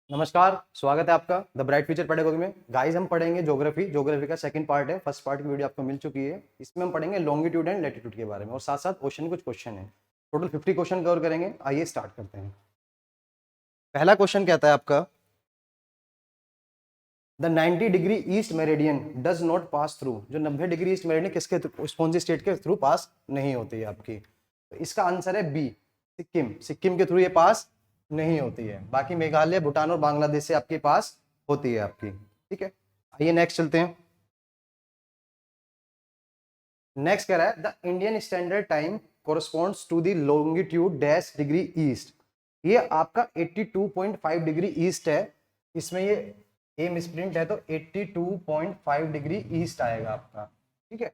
नमस्कार, स्वागत है आपका द ब्राइट फ्यूचर पेडागोगी में। गाइस हम पढ़ेंगे ज्योग्राफी का सेकंड पार्ट है। फर्स्ट पार्ट की वीडियो आपको मिल चुकी है। इसमें हम पढ़ेंगे लॉन्गिट्यूड एंड लैटिट्यूड के बारे में और साथ साथ क्वेश्चन कुछ क्वेश्चन है। टोटल 50 क्वेश्चन कवर करेंगे। आइए स्टार्ट करते हैं। पहला क्वेश्चन कहता है आपका, the 90 degree east meridian does not pass through. जो 90 डिग्री ईस्ट मेरिडियन किसके कौन सी स्टेट के थ्रू पास नहीं होती है आपकी? तो इसका आंसर है बी, सिक्किम। सिक्किम के थ्रू ये पास नहीं होती है। बाकी मेघालय, भूटान और बांग्लादेश से आपके पास होती है आपकी। ठीक है, आइए नेक्स्ट चलते हैं। नेक्स्ट कह रहा है, the Indian Standard Time corresponds to the longitude dash degree east. ये आपका 82.5 डिग्री ईस्ट है। इसमें ये ए मिसप्रिंट है तो 82.5 डिग्री ईस्ट आएगा आपका। ठीक है,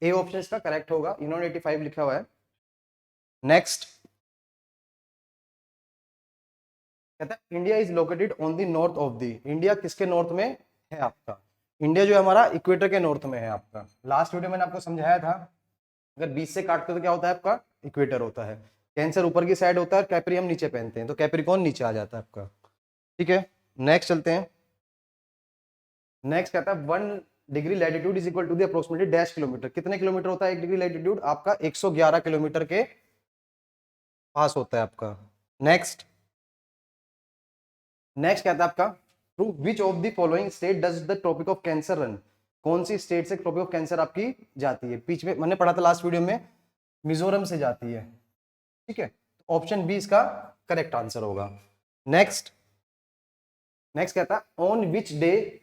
ए ऑप्शन इसका करेक्ट होगा। इन्होंने 85 लिखा हुआ है। नेक्स्ट कहता है, India is located on the north of the. India किसके नॉर्थ में है आपका? इंडिया जो है हमारा इक्वेटर के नॉर्थ में है आपका। लास्ट वीडियो मैंने आपको समझाया था, अगर 20 से काटते तो क्या होता है आपका? इक्वेटर होता है। कैंसर ऊपर की साइड होता है और कैप्रियम नीचे पहनते हैं, तो कैप्रिकॉन नीचे आ जाता है आपका। ठीक है, नेक्स्ट चलते हैं। नेक्स्ट कहता है, 1 degree latitude is equal to the approximately dash kilometre. कितने किलोमीटर होता है 1 डिग्री लैटिट्यूड? आपका 111 किलोमीटर के पास होता है आपका। नेक्स्ट कहता है आपका, through which of the following state does the Tropic of Cancer run. कौन सी स्टेट से ट्रॉपिक ऑफ कैंसर आपकी जाती है? बीच में मैंने पढ़ा था लास्ट वीडियो में, मिजोरम से जाती है। ठीक है, ऑप्शन बी इसका करेक्ट आंसर होगा। नेक्स्ट कहता है, on which day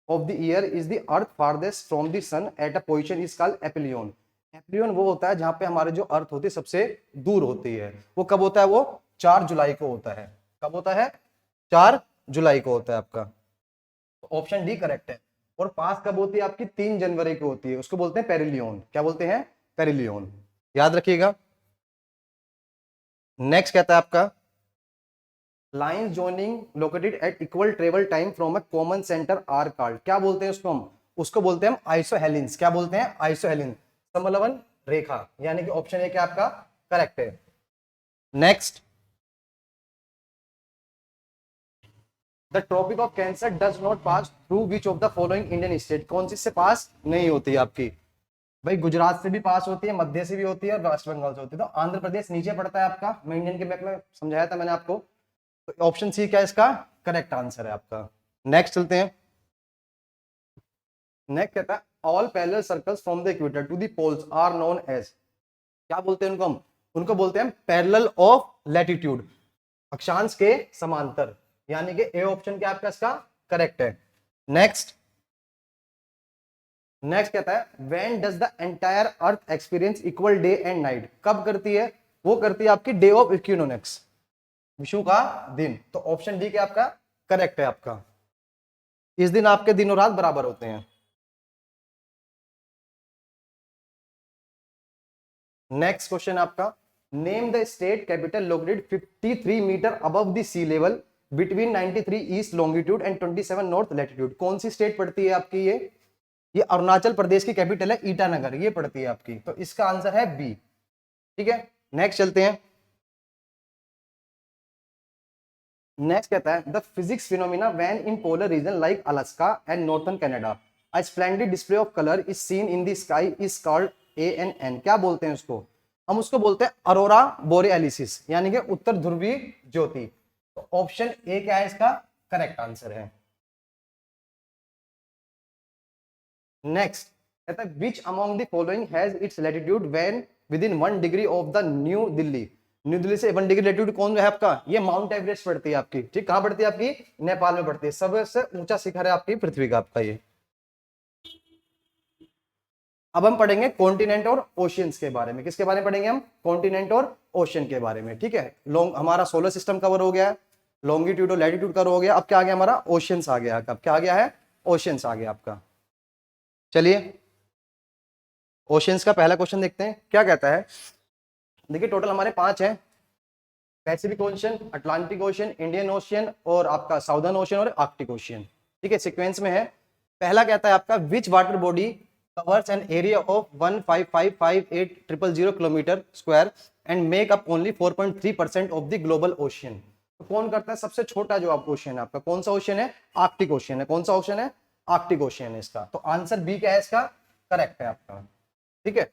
of the year is the earth farthest from the sun at a position is called aphelion. Aphelion वो होता है जहां पे हमारे जो अर्थ होती है सबसे दूर होती है। वो कब होता है? वो 4 जुलाई को होता है। कब होता है? 4 जुलाई को होता है आपका। ऑप्शन डी करेक्ट है। और पास कब होती है आपकी? 3 जनवरी को होती है। उसको बोलते हैं पेरिलियन। क्या बोलते हैं? पेरिलियन। याद रखिएगा। नेक्स्ट कहता है आपका, lines joining located at equal travel time from a common centre are called. क्या बोलते हैं उसको? हम उसको बोलते हैं आइसोहेलिन्स। क्या बोलते हैं? आइसोहेलिन, समलवन रेखा। यानी कि ऑप्शन ए क्या आपका करेक्ट है। Next, the Tropic of Cancer does not pass through which of the following Indian state. कौन सी से पास नहीं होती है आपकी? भाई गुजरात से भी पास होती है, मध्य से भी होती है और वेस्ट बंगाल से होती है। तो आंध्र प्रदेश नीचे पड़ता है आपका। मैं इंडियन के मैप में समझाया था मैंने आपको। तो ऑप्शन सी क्या इसका करेक्ट आंसर है आपका। नेक्स्ट चलते हैं। नेक्स्ट कहता है, all parallel circles from the equator to the poles are known as. क्या बोलते हैं उनको? हम उनको बोलते हैं पैरेलल ऑफ लैटिट्यूड, अक्षांश के समांतर। यानी कि ए ऑप्शन क्या आपका इसका करेक्ट है। नेक्स्ट कहता है, when does the entire earth experience equal day and night. कब करती है? वो करती है आपकी डे ऑफ इक्विनोक्स, विषु का दिन। तो ऑप्शन डी क्या आपका करेक्ट है आपका। इस दिन आपके दिन और रात बराबर होते हैं। नेक्स्ट क्वेश्चन आपका, name the state capital located 53 metre above the sea level between 93 east longitude and 27 north latitude. कौन सी स्टेट पड़ती है आपकी? ये अरुणाचल प्रदेश की कैपिटल है ईटानगर, ये पड़ती है आपकी। तो इसका आंसर है बी। ठीक है, नेक्स्ट चलते हैं। नेक्स्ट कहता है, the physics phenomena when in polar region like Alaska and northern Canada a splendid display of colour is seen in the sky is called ANN। क्या बोलते हैं उसको? हम उसको बोलते हैं अरोरा बोरेलिसिस, यानी कि उत्तर ध्रुवीय ज्योति। तो ऑप्शन ए क्या है इसका करेक्ट आंसर है। नेक्स्ट कहता है, which among the following has its latitude when with in 1 degree of the new Delhi. New Delhi से 1 डिग्री लैटिट्यूड कौन है आपका? ये माउंट एवरेस्ट पड़ती है आपकी। ठीक, कहां पड़ती है आपकी? नेपाल में पड़ती है। सबसे ऊंचा शिखर है आपकी पृथ्वी का आपका ये। अब हम पढ़ेंगे कॉन्टिनेंट और ओशियंस के बारे में। किसके बारे में पढ़ेंगे हम? कॉन्टिनेंट और ओशियन के बारे में। ठीक है, लॉन्ग हमारा सोलर सिस्टम कवर हो गया, लॉन्गिट्यूड और लैटिट्यूड कवर हो गया। अब क्या आ गया हमारा? ओशियंस आ गया। अब क्या आ गया है? ओशियंस आ गया आपका। चलिए ओशियंस का पहला क्वेश्चन देखते हैं क्या कहता है। देखिए टोटल हमारे 5 हैं, Pacific ocean, Atlantic ocean, Indian ocean और आपका साउदर्न ओशियन और आर्कटिक ओशियन। ठीक है, सीक्वेंस में है। पहला कहता है आपका, which water body covers an area of 15558,000 kilometre square and make up only 4.3% of the global ocean। तो कौन करता है? सबसे छोटा जो आप ओशियन है आपका, कौन सा ओशियन है? आर्कटिक ओशियन है। कौन सा ओशियन है? आर्कटिक ओशियन है इसका। तो आंसर बी क्या है इसका? करेक्ट है आपका। ठीक है,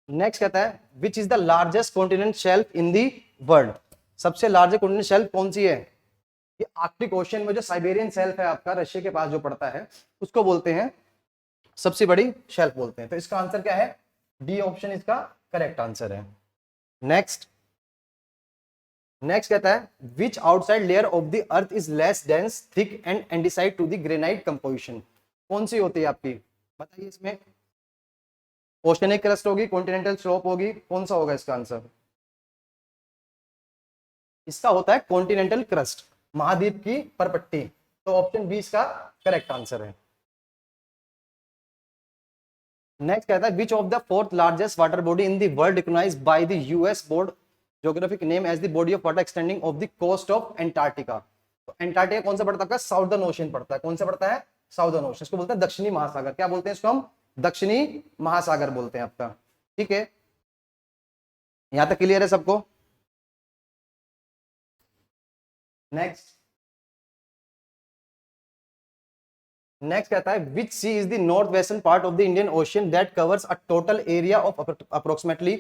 नेक्स्ट कहता है which is the largest continent shelf in the world. सबसे लार्जेस्ट कॉन्टिनेंट शेल्फ कौन सी है? ये आर्कटिक ओशियन में जो साइबेरियन शेल्फ है आपका, रशिया के पास जो पड़ता है, उसको बोलते हैं सबसे बड़ी शेल्फ बोलते हैं। तो इसका आंसर क्या है? डी ऑप्शन इसका करेक्ट आंसर है। नेक्स्ट नेक्स्ट कहता है which outside layer of the earth is less dense thick and andesite to the granite composition. कौन सी होती है आपकी? बताइए इसमें। ओशनिक क्रस्ट होगी, कॉन्टिनेंटल स्लोप होगी, कौन सा होगा इसका आंसर? इसका होता है कॉन्टिनेंटल क्रस्ट, महाद्वीप की परपट्टी। तो ऑप्शन बी इसका करेक्ट आंसर है। नेक्स्ट कहता है which of the fourth largest water body in the world recognised by the US Board Geographic Name as the body of water extending off the coast of Antarctica. तो Antarctica कौन सा पड़ता है? Southern ocean पड़ता है। कौन सा पड़ता है? Southern ocean. इसको बोलते हैं दक्षिणी महासागर। क्या बोलते हैं इसको हम? दक्षिणी महासागर बोलते हैं आपका। ठीक है, यहां तक क्लियर है सबको? नेक्स्ट नेक्स्ट कहता है which sea is the north western part of the Indian ocean that covers a total area of approximately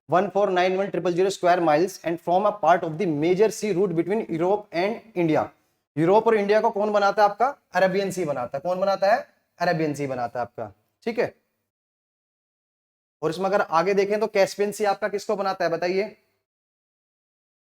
1491000 square miles and form a part of the major sea route between Europe and India. Europe और India को कौन बनाता है आपका? Arabian सी बनाता है। कौन बनाता है? अरेबियन सी बनाता है आपका। ठीक है, और इसमें अगर आगे देखें तो कैस्पियन सी आपका किसको बनाता है? बताइए,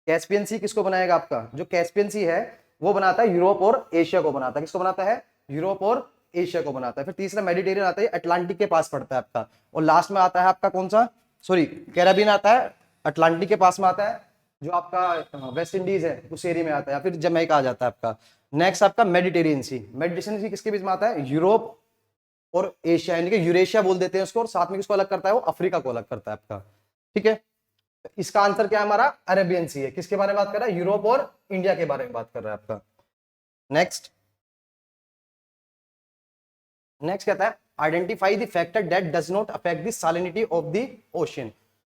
कैस्पियन सी किसको बनाएगा आपका? जो कैस्पियन सी है वो बनाता है यूरोप और एशिया को बनाता है। किसको बनाता है? यूरोप और एशिया को बनाता है। फिर तीसरा मेडिटेरियन आता है, अटलांटिक के पास पड़ता है आपका। और लास्ट में आता है आपका कौन सा? सॉरी, कैरेबियन आता है, अटलांटिक के पास में आता है। जो आपका वेस्ट इंडीज है उस एरिया में आता है, या फिर जमैका आ जाता है आपका। नेक्स्ट आपका मेडिटेरियन सी। मेडिटेरियन सी किसके बीच में आता है? यूरोप और एशिया, यानी कि यूरेशिया बोल देते हैं उसको। और साथ में किसको अलग करता है? वो अफ्रीका को अलग करता है आपका। ठीक है, इसका आंसर क्या है हमारा? अरेबियन सी है। किसके बारे में बात कर रहा है? यूरोप और इंडिया के बारे में बात कर रहा है आपका। नेक्स्ट कहता है identify the factor that does not affect the salinity of the ocean.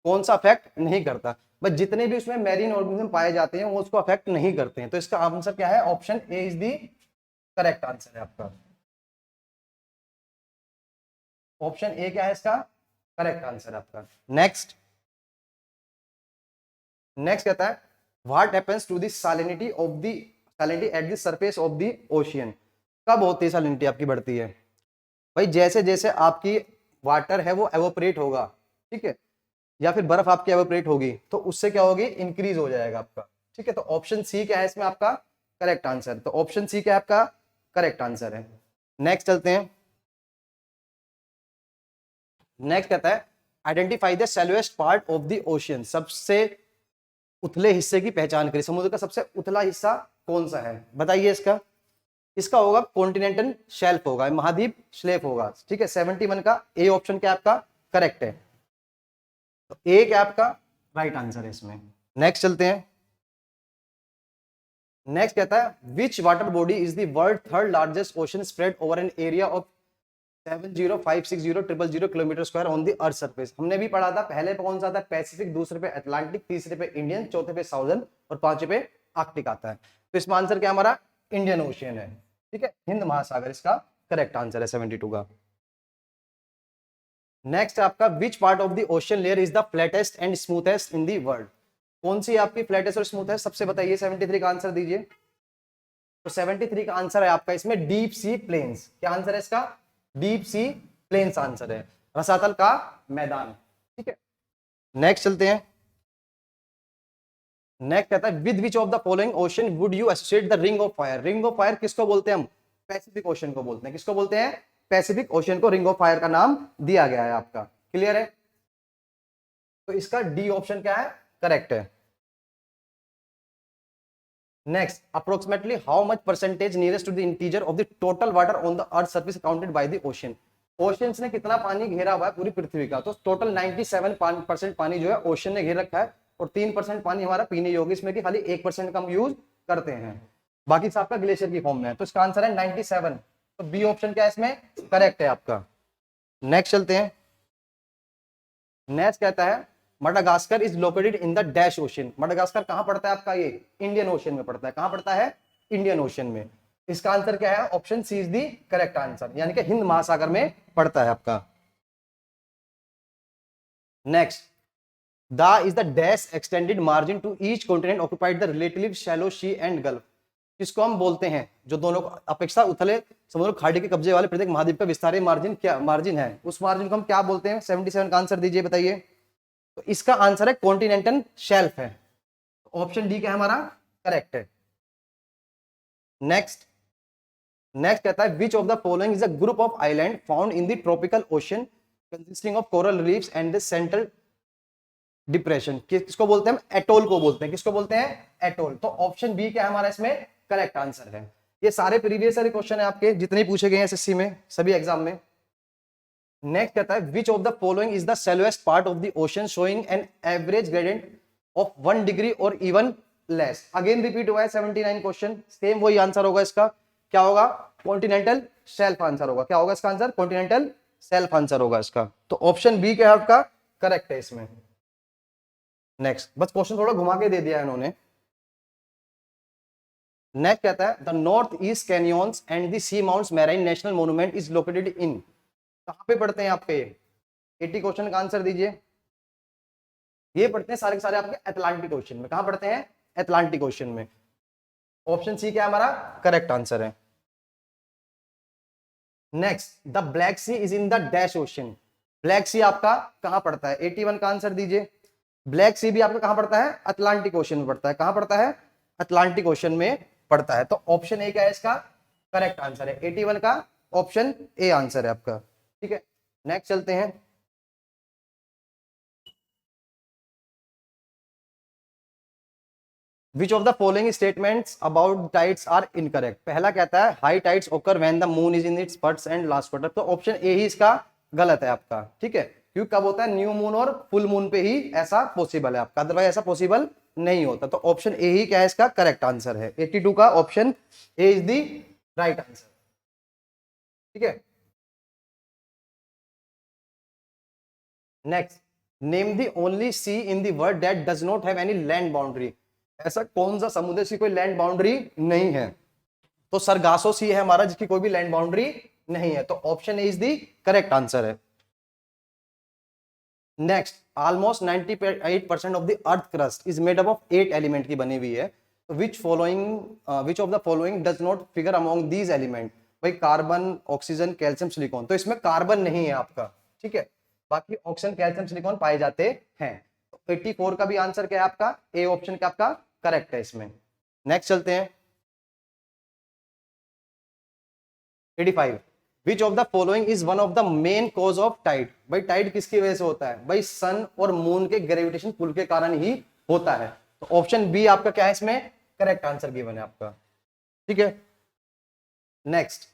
कौन सा अफेक्ट नहीं करता? बस जितने भी उसमें मैरीन ऑर्गेनिज्म पाए जाते हैं वो उसको अफेक्ट नहीं करते हैं। तो इसका आंसर क्या है? Option A is the correct answer है आपका। ऑप्शन ए क्या है इसका? करेक्ट आंसर है आपका। नेक्स्ट कहता है what happens to the salinity of the salinity at the surface of the ocean. कब होती है सैलिनिटी आपकी बढ़ती है? भाई जैसे जैसे आपकी वाटर है वो एवोपरेट होगा, ठीक है, या फिर बर्फ आपकी एवोपरेट होगी, तो उससे क्या होगी? इंक्रीज हो जाएगा आपका। ठीक है, तो ऑप्शन सी क्या है इसमें आपका? Correct answer. तो ऑप्शन सी क्या है आपका? करेक्ट आंसर है। नेक्स्ट चलते हैं। नेक्स्ट कहता है identify the shallowest part of the ocean. सबसे उथले हिस्से की पहचान करिए। समुद्र का सबसे उथला हिस्सा कौन सा है? बताइए इसका। इसका होगा कॉन्टिनेंटल शेल्फ होगा, महाद्वीप शेल्फ होगा। ठीक है, 71 का ए ऑप्शन क्या आपका? करेक्ट है। तो ए क्या आपका? राइट आंसर है इसमें। नेक्स्ट चलते हैं। नेक्स्ट कहता है which water body is the world third largest ocean spread over an area of 70560 kilometre square on the earth surface. हमने भी पढ़ा था, पहले पे कौन सा था? पैसिफिक, दूसरे पे अटलांटिक, तीसरे पे इंडियन, चौथे पे साउदर्न और पांचवे पे आर्कटिक आता है। तो इसमें आंसर क्या हमारा? इंडियन ओशियन है। ठीक है, हिंद महासागर इसका करेक्ट आंसर है 72 का। नेक्स्ट आपका which part of the ocean layer is the flattest and smoothest in the world. कौन सी आपकी फ्लैटेस्ट और स्मूथेस्ट सबसे बताइए? 73 का आंसर दीजिए। तो 73 का आंसर है आपका इसमें डीप सी प्लेन्स। क्या आंसर है इसका? डीप सी प्लेन्स आंसर है, रसातल का मैदान। ठीक है, नेक्स्ट चलते हैं। नेक्स्ट कहता है with which of the following ocean would you associate the ring of fire. Ring of fire किसको बोलते हैं हम? पैसिफिक ओशन को बोलते हैं। किसको बोलते हैं? पैसिफिक ओशन को रिंग ऑफ फायर का नाम दिया गया है आपका। क्लियर है? तो इसका डी ऑप्शन क्या है? करेक्ट है। Next approximately how much percentage nearest to the integer of the total water on the earth surface counted by the ocean. Oceans ने कितना पानी घेरा हुआ है पूरी पृथ्वी का? तो टोटल 97% पानी जो है ओशन ने घेर रखा है, और 3% पानी हमारा पीने योग्य, इसमें कि खाली 1% का हम यूज करते हैं, बाकी सब आपका ग्लेशियर की फॉर्म में है। तो इसका आंसर है 97। तो बी ऑप्शन क्या है इसमें? करेक्ट है आपका। नेक्स्ट चलते हैं। नेक्स्ट कहता है Madagascar is located in the dash ocean. Madagascar कहां पड़ता है आपका? ये इंडियन ओशन में पड़ता है। कहां पड़ता है? इंडियन ओशन में। इसका आंसर क्या है? Option C is the correct answer, यानी कि हिंद महासागर में पड़ता है आपका। Next, the is the dash extended margin to each continent occupied the relatively shallow sea and gulf. किसको हम बोलते हैं? जो दोनों अपेक्षा उथले समुद्र खाड़ी के कब्जे वाले प्रत्येक महाद्वीप का विस्तारीय मार्जिन क्या मार्जिन है? उस मार्जिन को हम क्या बोलते हैं? 77 का आंसर दीजिए, बताइए। तो इसका आंसर है कॉन्टिनेंटल शेल्फ है। ऑप्शन डी क्या है हमारा? करेक्ट है। नेक्स्ट कहता है which of the following is a group of island found in the tropical ocean consisting of coral reefs and the central depression. किसको बोलते हैं हम? एटोल को बोलते हैं। किसको बोलते हैं? एटोल। तो ऑप्शन बी क्या है हमारा इसमें? करेक्ट आंसर है। ये सारे प्रीवियस ईयर क्वेश्चन है आपके, जितने पूछे गए हैं एसएससी में, सभी एग्जाम में। नेक्स्ट कहता है which of the following is the shallowest part of the ocean showing an average gradient of 1 degree और इवन लेस। अगेन रिपीट हुआ है 79 क्वेश्चन, सेम वही आंसर होगा इसका। क्या होगा? कॉन्टिनेंटल शेल्फ आंसर होगा। क्या होगा इसका आंसर? कॉन्टिनेंटल शेल्फ आंसर होगा इसका। तो ऑप्शन बी क्या है आपका? करेक्ट है इसमें। नेक्स्ट, बस क्वेश्चन थोड़ा घुमा के दे दिया इन्होंने। नेक्स्ट कहता है the Northeast Canyons and the Seamounts Marine National Monument is located in. कहां पे पढ़ते हैं आपके? 80 क्वेश्चन का आंसर दीजिए। ये पढ़ते हैं सारे के सारे आपके अटलांटिक ओशन में। कहां पढ़ते हैं? अटलांटिक ओशन में। ऑप्शन सी क्या हमारा? करेक्ट आंसर है। Next, the black sea is in the dash ocean. Black sea आपका कहां पड़ता है? 81 का आंसर दीजिए। ब्लैक सी भी आपका कहां पड़ता है? अटलांटिक ओशन में पड़ता है। कहां पड़ता है? अटलांटिक ओशन में पड़ता है। तो ऑप्शन ए क्या है इसका? करेक्ट आंसर है। 81 का ऑप्शन ए आंसर है आपका। ठीक है, नेक्स्ट चलते हैं। Which of the following statements about tides are incorrect? पहला कहता है high tides occur when the moon is in its first and last quarter। तो ऑप्शन ए ही इसका गलत है आपका। ठीक है, क्योंकि कब होता है? न्यू मून और फुल मून पे ही ऐसा पॉसिबल है आपका, अदरवाइज ऐसा पॉसिबल नहीं होता। तो ऑप्शन ए ही क्या है इसका? करेक्ट आंसर है। 82 का option A is the right answer. ठीक है, next, name the only sea in the world that does not have any land boundary. ऐसा कौन सा समुद्र की कोई लैंड बाउंड्री नहीं है? तो सरगासो सी है हमारा, जिसकी कोई भी लैंड बाउंड्री नहीं है। तो option A is the correct answer है। Next, almost 98% of the earth crust is made up of 8 element की बनी हुई है। तो which of the following does not figure among these element? भाई कार्बन, ऑक्सीजन, कैल्शियम, सिलिकॉन। तो इसमें carbon नहीं है आपका। ठीक है, बाकी ऑक्सीजन, कैल्शियम, सिलिकॉन पाए जाते हैं। तो 84 का भी आंसर क्या है आपका? ए ऑप्शन का आपका करेक्ट है इसमें। नेक्स्ट चलते हैं 85, which of the following is one of the main cause of tide? भाई टाइड किसकी वजह से होता है? भाई सन और मून के ग्रेविटेशन पुल के कारण ही होता है। तो ऑप्शन बी आपका क्या है इसमें? करेक्ट आंसर गिवन है आपका। ठीक है, नेक्स्ट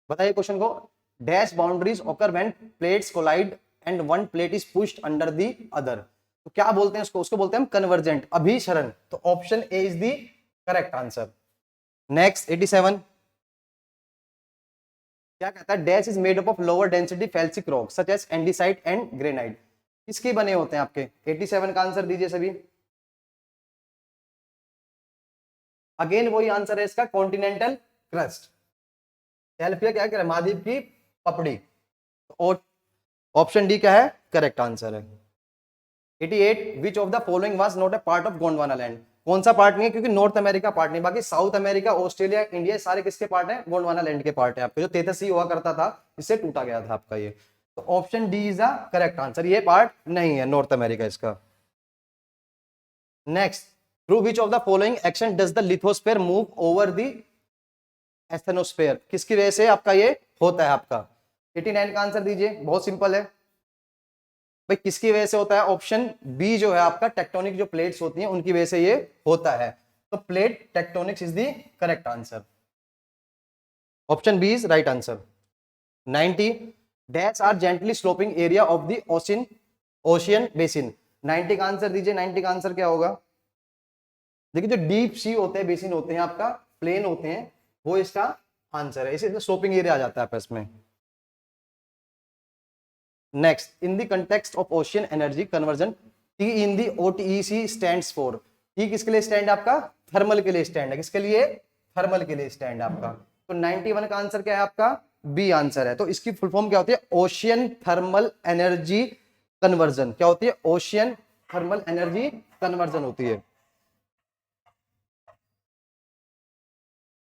बताइए क्वेश्चन को। Dash boundaries occur when plates collide and one plate is pushed under the other. तो क्या बोलते हैं उसको? उसको बोलते हैं हम कन्वर्जेंट, अभिसरण। तो option A is the correct answer. Next 87, क्या कहता है? Dash is made up of lower density felsic rock such as andesite and granite. किसके बने होते हैं आपके? 87 का आंसर दीजिए सभी। अगेन वही आंसर है इसका, कॉन्टिनेंटल क्रस्ट। शेल्फ क्या कह रहे? महाद्वीप की पपड़ी। ऑप्शन डी क्या है? करेक्ट आंसर है। 88, विच of the following was not a part of Gondwana land? कौन सा पार्ट नहीं है? क्योंकि नॉर्थ अमेरिका पार्ट नहीं, बाकी साउथ अमेरिका, ऑस्ट्रेलिया, इंडिया सारे किसके पार्ट है? गोंडवाना लैंड के पार्ट है आपके। जो तेतसी हुआ करता था, इससे टूटा गया था आपका ये। तो option D is the correct answer. ये पार्ट नहीं है नॉर्थ अमेरिका इसका। Next, through which of the following action does the lithosphere move over the asthenosphere? किसकी वजह से आपका ये होता है आपका? 89 का आंसर दीजिए। बहुत सिंपल है भाई, किसकी वजह से होता है? ऑप्शन बी जो है आपका, टेक्टोनिक जो प्लेट्स होती हैं उनकी वजह से ये होता है। तो plate tectonics is the correct answer. Option B is right answer. 90, dash are gently sloping area of the ocean basin. 90 का आंसर दीजिए। 90 का आंसर क्या होगा? देखिए, जो डीप सी होते हैं, बेसिन होते हैं आपका, प्लेन होते हैं, वो इसका आंसर है। इसे स्लोपिंग एरिया आ जाता है आपस में। Next, in the context of ocean energy conversion T in the OTEC stands for, T किसके लिए स्टैंड आपका, थर्मल के लिए स्टैंड है, किसके लिए, थर्मल के लिए स्टैंड है आपका। तो 91 का आंसर क्या है आपका, बी आंसर है। तो इसकी फुल फॉर्म क्या होती है, ओशियन थर्मल एनर्जी कन्वर्जन, क्या होती है, ओशियन थर्मल एनर्जी कन्वर्जन होती है।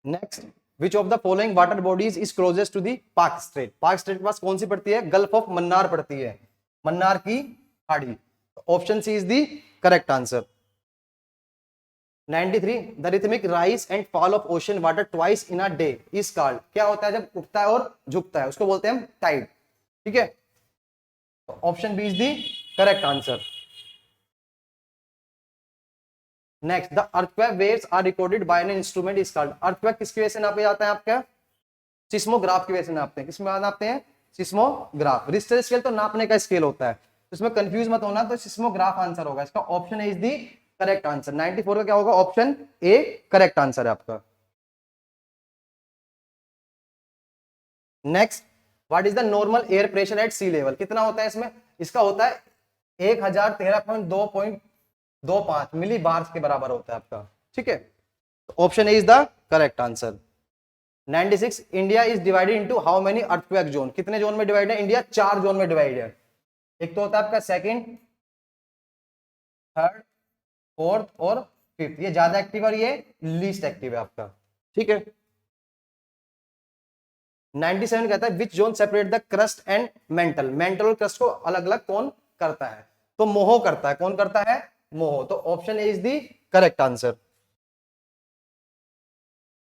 Next, which of the following water bodies is closest to the Palk Strait, पाक स्ट्रेट के पास कौन सी पड़ती है, गल्फ ऑफ मन्नार पड़ती है, मन्नार की खाड़ी। Option C is the correct answer. 93, the rhythmic rise and fall of ocean water twice in a day is called, क्या होता है जब उठता है और झुकता है, उसको बोलते हैं हम टाइड। ठीक है, option B is the correct answer. Next, the earthquake waves are recorded by an instrument is called, earthquake किसकी वजह से नापे जाता है आपका, सिस्मोग्राफ की वजह से नापते हैं, किसमें नापते हैं, सिस्मोग्राफ। रिश्टर स्केल तो नापने का स्केल होता है, इसमें कंफ्यूज मत होना, तो सिस्मोग्राफ आंसर होगा इसका, option A is the correct answer. 94 का क्या होगा, ऑप्शन ए करेक्ट आंसर है आपका। Next, what is the normal air pressure at sea level, कितना होता है इसमें, इसका होता है 1013.2.25 मिली बार के बराबर होता है आपका। ठीक है, option A is the correct answer. 96, India is divided into how many earthquake zone, कितने जोन में डिवाइड है इंडिया, 4 जोन में डिवाइड है। एक तो होता है आपका सेकंड, थर्ड, फोर्थ और फिफ्थ, ये ज्यादा एक्टिव और ये लीस्ट एक्टिव है आपका। ठीक है, 97 कहता है which zone separate the crust and mantle, mantle और क्रस्ट को अलग अलग कौन करता है, तो मोहो करता है, कौन करता है, मोहो। तो option A is the correct answer.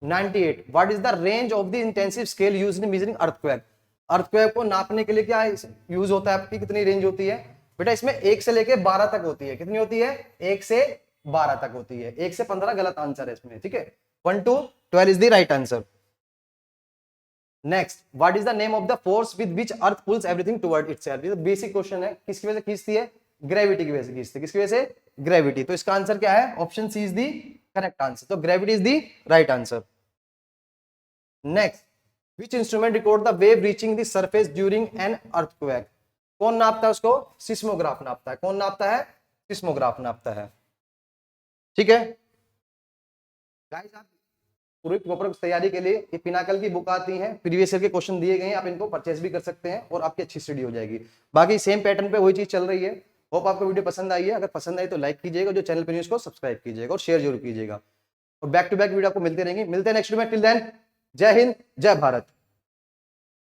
98, what is the range of the intensive scale used in measuring earthquake, earthquake को नापने के लिए क्या यूज होता है आपकी, कितनी रेंज होती है बेटा, इसमें 1 से लेके 12 तक होती है, कितनी होती है, 1 से 12 तक होती है, 1 से 15 गलत आंसर है इसमें। ठीक है, 1 to 12 is the right answer. Next, what is the name of the force with which earth pulls everything toward itself, ये बेसिक क्वेश्चन है, किसकी वजह से खींचती है, ग्रेविटी की वजह से खींचती है, किसकी वजह से, ग्रेविटी। तो इसका आंसर क्या है, option C is the correct answer, तो gravity is the right answer. Next, which instrument record the wave reaching the surface during an earthquake, कौन नापता है उसको, सिस्मोग्राफ नापता है, कौन नापता है, सिस्मोग्राफ नापता है। ठीक है गाइस, आप पूरी प्रॉपर तैयारी के लिए ये पिनाकल की बुक आती है, प्रीवियस ईयर के क्वेश्चन दिए गए हैं, आप इनको परचेस भी कर सकते हैं और आपकी अच्छी स्टडी हो जाएगी। बाकी सेम पैटर्न पे वही चीज चल रही है। होप आपको वीडियो पसंद आई है, अगर पसंद आई तो लाइक कीजिएगा, जो चैनल पे नहीं उसको सब्सक्राइब कीजिएगा और शेयर जरूर कीजिएगा, और बैक टू बैक वीडियो आपको मिलते रहेंगे। मिलते हैं नेक्स्ट वीडियो में, टिल देन जय हिंद जय भारत।